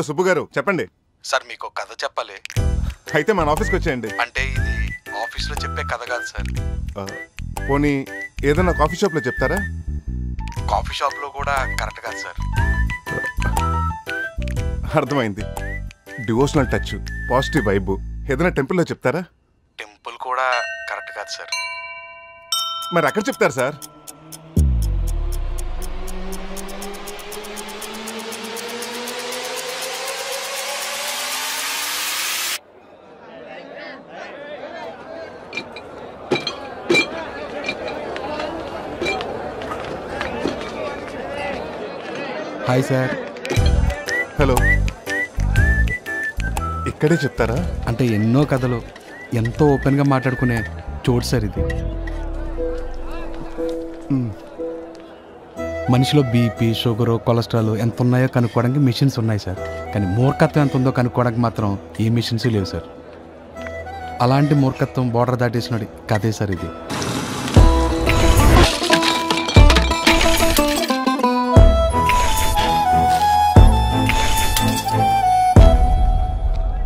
సుబ్బు గారు చెప్పండి. సార్ మీకు కథ చెప్పాలి. అయితే మన ఆఫీస్కి వచ్చేయండి. అంటే ఇది ఆఫీస్లో చెప్పే కథ కాదు సార్. పోనీ ఏదైనా కాఫీ షాప్లో చెప్తారా? కాఫీ షాప్లో కూడా కరెక్ట్ కాదు సార్. అర్థమైంది. డివోషనల్ టచ్, పాజిటివ్ వైబ్ ఏదైనా టెంపుల్లో చెప్తారా? టెంపుల్ కూడా కరెక్ట్ కాదు సార్. మరి అక్కడ చెప్తారు సార్. Hi sir. హలో. ఇక్కడే చెప్తారా? అంటే ఎన్నో కథలు ఎంతో ఓపెన్గా మాట్లాడుకునే చోటు సార్ ఇది. మనిషిలో బీపీ, షుగరు, కొలెస్ట్రాల్ ఎంత ఉన్నాయో కనుక్కోవడానికి మిషన్స్ ఉన్నాయి సార్. కానీ మూర్ఖత్వం ఎంత ఉందో కనుక్కోవడానికి మాత్రం ఏ మిషన్స్ లేవు సార్. అలాంటి మూర్ఖత్వం బోర్డర్ దాటేసినది కథే సార్ ఇది.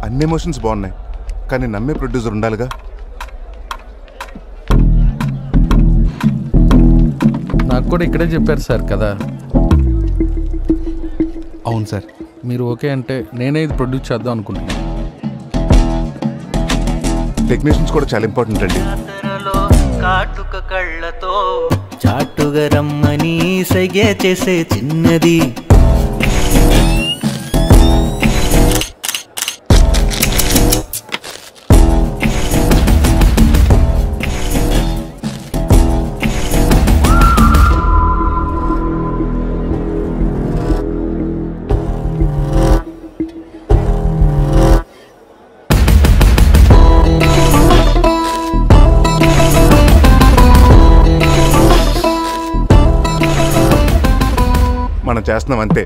అన్ని ఎమోషన్స్ బాగున్నాయి, కానీ నమ్మే ప్రొడ్యూసర్ ఉండాలిగా. నాకు కూడా ఇక్కడే చెప్పారు సార్ కదా. అవును సార్. మీరు ఓకే అంటే నేనే ఇది ప్రొడ్యూస్ చేద్దాం అనుకుంటున్నాను. టెక్నీషియన్స్ కూడా చాలా ఇంపార్టెంట్ అండి. కాటుక కళ్ళతో చాటుగా రమ్మని సైగే చేసే చిన్నది. మనం చేస్తున్నాం అంతే.